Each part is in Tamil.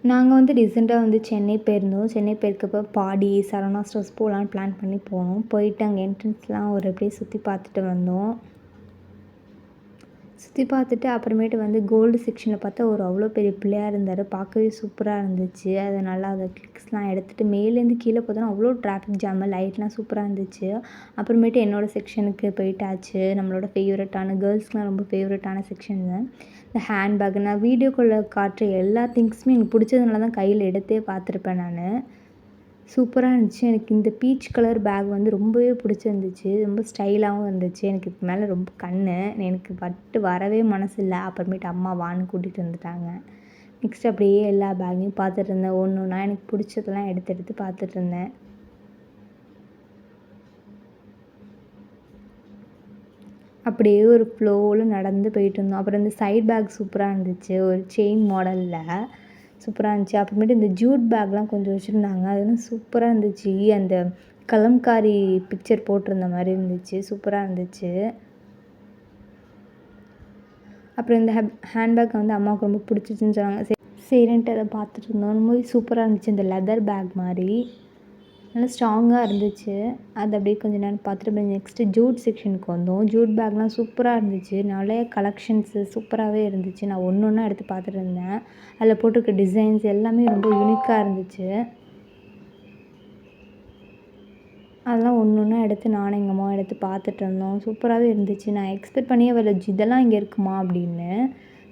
நாங்க வந்து ரீசென்ட்டா வந்து சென்னை போயிருந்தோம். சென்னை போயிருக்கப்ப பாடி, சரவணா ஸ்டோர்ஸ் போலான்னு பிளான் பண்ணி போனோம். போயிட்டு அங்கே என்ட்ரன்ஸ்லாம் ஒரு அப்படியே சுத்தி பார்த்துட்டு வந்தோம். சுத்தி பார்த்துட்டு அப்புறமேட்டு வந்து கோல்டு செக்ஷனில் பார்த்தா ஒரு அவ்வளோ பெரிய பிள்ளையார் இருந்தார். பார்க்கவே சூப்பரா இருந்துச்சு. அது நல்லா அத கிளிக்ஸ்லாம் எடுத்துட்டு மேலேருந்து கீழ பார்த்தோன்னா அவ்வளோ டிராஃபிக் ஜாமு, லைட்லாம் சூப்பரா இருந்துச்சு. அப்புறமேட்டு என்னோட செக்ஷனுக்கு போயிட்டாச்சு. நம்மளோட ஃபேவரட்டான கேர்ள்ஸ்க்குலாம் ரொம்ப ஃபேவரட்டான செக்ஷனு. இந்த ஹேண்ட்பேக் நான் வீடியோக்குள்ள காட்டுற எல்லா திங்ஸுமே எனக்கு பிடிச்சதுனால தான் கையில எடுத்தே பார்த்துருப்பேன் நானு. சூப்பரா இருந்துச்சு. எனக்கு இந்த பீச் கலர் பேக் வந்து ரொம்பவே பிடிச்சிருந்துச்சு. ரொம்ப ஸ்டைலாவும் இருந்துச்சு. எனக்கு இதுக்கு மேல ரொம்ப கண்ணு. எனக்கு பட்டு வரவே மனசு இல்ல. அப்புறமேட்டு அம்மா வான்னு கூட்டிட்டு வந்துட்டாங்க. நெக்ஸ்ட் அப்படியே எல்லா பேக்கையும் பார்த்துட்டு இருந்தேன். ஒண்ணு ஒண்ணா எனக்கு பிடிச்சதெல்லாம் எடுத்து எடுத்து பார்த்துட்டு இருந்தேன். அப்படியே ஒரு ஃப்ளோல நடந்து போயிட்டுருந்தோம். அப்புறம் இந்த சைட் பேக் சூப்பரா இருந்துச்சு. ஒரு செயின் மாடல்ல சூப்பரா இருந்துச்சு. அப்புறமேட்டு இந்த ஜூட் பேக்லாம் கொஞ்சம் வச்சுருந்தாங்க. அதெல்லாம் சூப்பரா இருந்துச்சு. அந்த கலம்காரி பிக்சர் போட்டிருந்த மாரி இருந்துச்சு. சூப்பரா இருந்துச்சு. அப்புறம் இந்த ஹேண்ட்பேக் வந்து அம்மாவுக்கு ரொம்ப பிடிச்சிச்சுன்னு சொன்னாங்க. சரின்ட்டு அத பார்த்துட்டு இருந்தோம். ரொம்பவே சூப்பரா இருந்துச்சு. இந்த லெதர் பேக் மாரி. நல்லா ஸ்ட்ராங்கா இருந்துச்சு. அது அப்படியே கொஞ்ச நேரம் பார்த்துட்டு அப்புறம் நெக்ஸ்ட்டு ஜூட் செக்ஷனுக்கு வந்தோம். ஜூட் பேக்லாம் சூப்பரா இருந்துச்சு. நெறைய கலெக்ஷன்ஸு சூப்பராவே இருந்துச்சு. நான் ஒண்ணு ஒண்ணா எடுத்து பார்த்துட்டு இருந்தேன். அதில் போட்டிருக்க டிசைன்ஸ் எல்லாமே ரொம்ப யூனிக்கா இருந்துச்சு. அதெல்லாம் ஒண்ணு ஒண்ணா எடுத்து நானும் எங்கள் அம்மாவும் எடுத்து பார்த்துட்டு இருந்தோம். சூப்பராவே இருந்துச்சு. நான் எக்ஸ்பெக்ட் பண்ணியே வரல. இதெல்லாம் இங்கே இருக்குமா அப்படின்னு.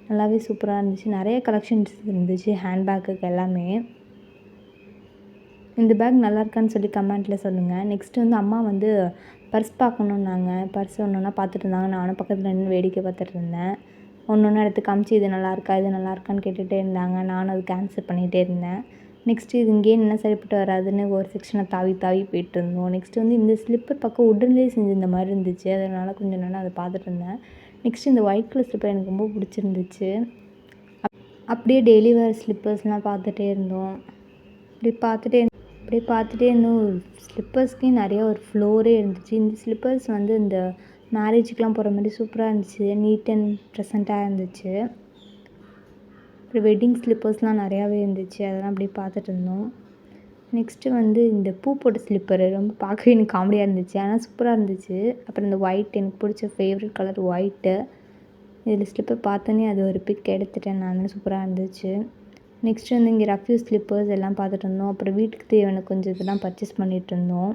நல்லாவே சூப்பரா இருந்துச்சு. நெறைய கலெக்ஷன்ஸ் இருந்துச்சு ஹேண்ட்பேக்குக்கு எல்லாமே. இந்த பேக் நல்லாயிருக்கான்னு சொல்லி கமெண்ட்டில் சொல்லுங்கள். நெக்ஸ்ட்டு வந்து அம்மா வந்து பர்ஸ் பார்க்கணுன்னாங்க. பர்ஸ் ஒன்று ஒன்றா பார்த்துட்டு இருந்தாங்க. நானும் பக்கத்தில் நின்று வேடிக்கை பார்த்துட்டு இருந்தேன். ஒன்று ஒன்றா எடுத்து காமிச்சு இது நல்லாயிருக்கா இது நல்லாயிருக்கான்னு கேட்டுகிட்டே இருந்தாங்க. நானும் அதுக்கு ஆன்சர் பண்ணிகிட்டே இருந்தேன். நெக்ஸ்ட்டு இது இங்கேயே நின்னா சரிப்பட்டு வராதுன்னு ஒரு செக்ஷனை தாவி தாவி போயிட்டுருந்தோம். நெக்ஸ்ட்டு வந்து இந்த ஸ்லிப்பர் பக்கம் உட்டன்லேயே செஞ்சிருந்த மாதிரி இருந்துச்சு. அதனால் கொஞ்சம் நேரம் அதை பார்த்துட்டு இருந்தேன். நெக்ஸ்ட்டு இந்த ஒயிட் கலர் ஸ்லிப்பர் எனக்கு ரொம்ப பிடிச்சிருந்துச்சு. அப்படியே டெய்லி வேர் ஸ்லிப்பர்ஸ்லாம் பார்த்துட்டே இருந்தோம். அப்படியே பார்த்துட்டே இருந்தோம். ஸ்லிப்பர்ஸ்க்கே நிறையா ஒரு ஃப்ளோரே இருந்துச்சு. இந்த ஸ்லிப்பர்ஸ் வந்து இந்த மேரேஜுக்கெலாம் போகிற மாதிரி சூப்பராக இருந்துச்சு. நீட் அண்ட் ப்ரெசண்ட்டாக இருந்துச்சு. அப்புறம் வெட்டிங் ஸ்லிப்பர்ஸ்லாம் நிறையாவே இருந்துச்சு. அதெல்லாம் அப்படியே பார்த்துட்டு இருந்தோம். நெக்ஸ்ட்டு வந்து இந்த பூ போட்ட ஸ்லிப்பரு ரொம்ப பார்க்கவே எனக்கு காமெடியாக இருந்துச்சு. ஆனால் சூப்பராக இருந்துச்சு. அப்புறம் இந்த ஒயிட் எனக்கு பிடிச்ச ஃபேவரட் கலர் ஒயிட்டு. இதில் ஸ்லிப்பர் பார்த்தோன்னே அது ஒரு பிக் எடுத்துட்டேன் நான். சூப்பராக இருந்துச்சு. நெக்ஸ்ட்டு வந்து இங்கே ரஃப்யூ ஸ்லிப்பர்ஸ் எல்லாம் பார்த்துட்டு இருந்தோம். அப்புறம் வீட்டுக்கு தேவையான கொஞ்சம் இதெல்லாம் பர்ச்சேஸ் பண்ணிகிட்டு இருந்தோம்.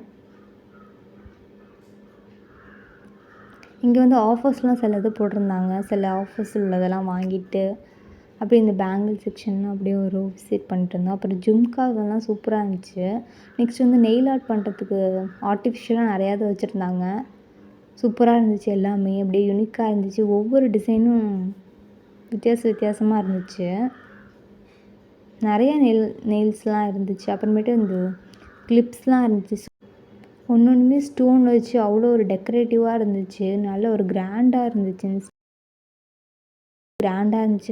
இங்கே வந்து ஆஃபர்ஸ்லாம் சில இது போட்டிருந்தாங்க. சில ஆஃபர்ஸ் உள்ளதெல்லாம் வாங்கிட்டு அப்படியே இந்த பேங்கிள் செக்ஷன் அப்படியே ஒரு விசிட் பண்ணிட்டு இருந்தோம். அப்புறம் ஜும்கா இதெல்லாம் சூப்பராக இருந்துச்சு. நெக்ஸ்ட் வந்து நெயில் ஆர்ட் பண்ணுறதுக்கு ஆர்டிஃபிஷியலாக நிறையா இது வச்சுருந்தாங்க. சூப்பராக இருந்துச்சு எல்லாமே. அப்படியே யூனிக்காக இருந்துச்சு. ஒவ்வொரு டிசைனும் வித்தியாசமாக இருந்துச்சு. நிறையா நெயில்ஸ்லாம் இருந்துச்சு. அப்புறமேட்டு இந்த கிளிப்ஸ்லாம் இருந்துச்சு. ஒன்னொன்றுமே ஸ்டோன் வச்சு அவ்வளோ ஒரு டெக்கரேட்டிவாக இருந்துச்சு. நல்ல ஒரு கிராண்டாக இருந்துச்சு.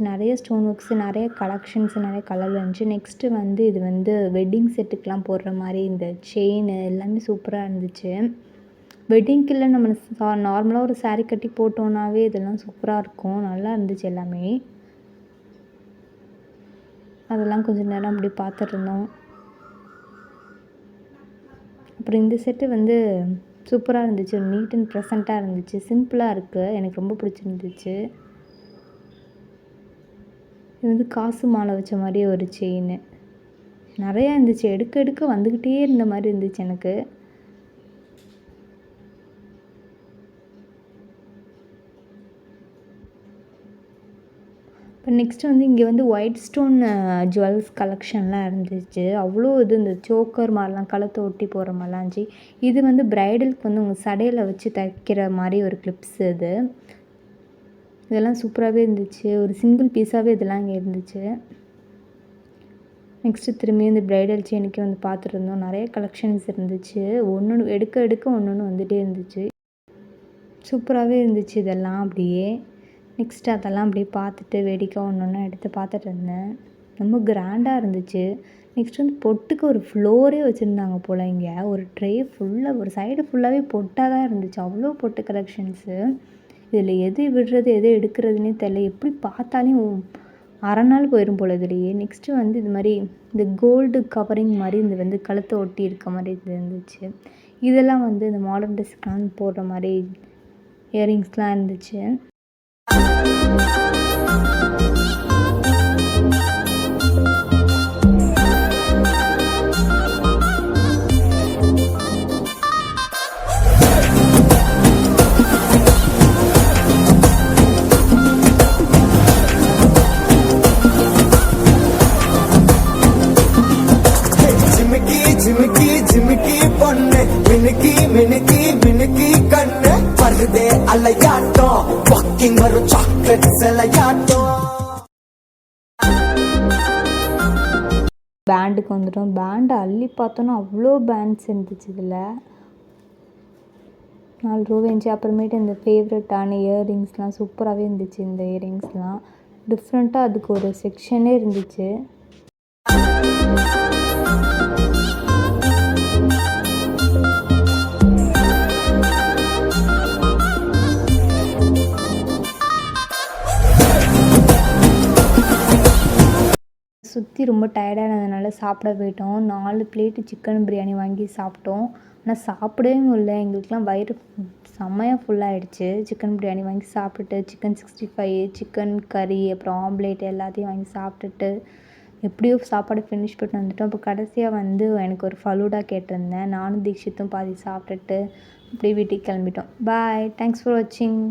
நிறைய ஸ்டோன் ஒர்க்ஸு, நிறைய கலெக்ஷன்ஸு, நிறைய கலரில் இருந்துச்சு. நெக்ஸ்ட்டு வந்து இது வந்து வெட்டிங் செட்டுக்கெலாம் போடுற மாதிரி இந்த செயினு எல்லாமே சூப்பராக இருந்துச்சு. வெட்டிங்க்கு இல்லை நம்ம நார்மலாக ஒரு சாரீ கட்டி போட்டோன்னாவே இதெல்லாம் சூப்பராக இருக்கும். நல்லா இருந்துச்சு எல்லாமே. அதெல்லாம் கொஞ்சம் நேரம் அப்படி பார்த்துட்டு இருந்தோம். அப்புறம் இந்த செட்டு வந்து சூப்பராக இருந்துச்சு. ஒரு நீட் அண்ட் ப்ரெசண்ட்டாக இருந்துச்சு. சிம்பிளாக இருக்குது. எனக்கு ரொம்ப பிடிச்சிருந்துச்சு. இது வந்து காசு மாலை வச்ச மாதிரி ஒரு செயினு. நிறையா இருந்துச்சு. எடுக்க எடுக்க வந்துக்கிட்டே இருந்த மாதிரி இருந்துச்சு எனக்கு. இப்போ நெக்ஸ்ட்டு வந்து இங்கே வந்து ஒயிட் ஸ்டோன் ஜுவல்ஸ் கலெக்ஷன்லாம் இருந்துச்சு. அவ்வளோ இது இந்த சோக்கர் மாதிரிலாம் கழுத்தை ஒட்டி போகிற மாதிரிலாம் இருந்துச்சு. இது வந்து ப்ரைடலுக்கு வந்து உங்கள் சடையில் வச்சு தைக்கிற மாதிரி ஒரு கிளிப்ஸ் இது. இதெல்லாம் சூப்பராகவே இருந்துச்சு. ஒரு சிங்கிள் பீஸாகவே இதெல்லாம் இங்கே இருந்துச்சு. நெக்ஸ்ட்டு திரும்பியும் இந்த ப்ரைடல் செயினுக்கே வந்து பார்த்துட்டு இருந்தோம். நிறைய கலெக்ஷன்ஸ் இருந்துச்சு. ஒன்று எடுக்க எடுக்க ஒன்று வந்துகிட்டே இருந்துச்சு. சூப்பராகவே இருந்துச்சு இதெல்லாம் அப்படியே. நெக்ஸ்ட்டு அதெல்லாம் அப்படியே பார்த்துட்டு வேடிக்கை ஒன்று ஒன்றா எடுத்து பார்த்துட்டு இருந்தேன். ரொம்ப கிராண்டாக இருந்துச்சு. நெக்ஸ்ட் வந்து பொட்டுக்கு ஒரு ஃப்ளோரே வச்சுருந்தாங்க போல் இங்கே. ஒரு ட்ரே ஃபுல்லாக ஒரு சைடு ஃபுல்லாகவே பொட்டாக தான் இருந்துச்சு. அவ்வளோ பொட்டு கலெக்ஷன்ஸு. இதில் எது விடுறது எது எடுக்கிறதுனே தெரில. எப்படி பார்த்தாலும் அரை நாள் போயிடும் போல இதுலேயே. நெக்ஸ்ட்டு வந்து இது மாதிரி இந்த கோல்டு கவரிங் மாதிரி இந்த வந்து கழுத்தை ஒட்டி இருக்க மாதிரி இது இருந்துச்சு. இதெல்லாம் வந்து இந்த மாடர்ன் ட்ரெஸ்க்குலாம் போடுற மாதிரி இயரிங்ஸ்லாம் இருந்துச்சு. ஜிமிக்கி ஜிமிக்கி ஜிமிக்கி பொண்ணு மினுக்கி மினுக்கி மினுக்கி கண்ணு வருதே அலையாட்டம் வாக்கிங் வரும் சாக்லேட் சிலையாட்டம். பேண்டுக்கு வந்துட்டோம். பேண்டு அள்ளி பார்த்தோன்னா அவ்வளோ பேண்ட்ஸ் இருந்துச்சு இதில். 4 ரூபா இருந்துச்சு. அப்புறமேட்டு இந்த ஃபேவரட்டான இயரிங்ஸ்லாம் சூப்பராகவே இருந்துச்சு. இந்த இயரிங்ஸ்லாம் டிஃப்ரெண்ட்டாக அதுக்கு ஒரு செக்ஷனே இருந்துச்சு. சுற்றி ரொம்ப டயர்டானதுனால சாப்பிட போயிட்டோம். 4 பிளேட்டு சிக்கன் பிரியாணி வாங்கி சாப்பிட்டோம். ஆனால் சாப்பிடவே முடியல. எங்களுக்கெலாம் வயிறு செம்மையாக ஃபுல்லாகிடுச்சு. சிக்கன் பிரியாணி வாங்கி சாப்பிட்டுட்டு சிக்கன் 65 சிக்கன் கறி அப்புறம் ஆம்லேட் எல்லாத்தையும் வாங்கி சாப்பிட்டுட்டு எப்படியோ சாப்பாடு ஃபினிஷ் பண்ணிட்டு வந்துட்டோம். அப்போ கடைசியாக வந்து எனக்கு ஒரு ஃபலூடா கேட்டிருந்தேன். நானும் தீக்ஷித்தும் பாதி சாப்பிட்டுட்டு அப்படியே வீட்டுக்கு கிளம்பிட்டோம். பாய். தேங்க்ஸ் ஃபார் வாட்சிங்.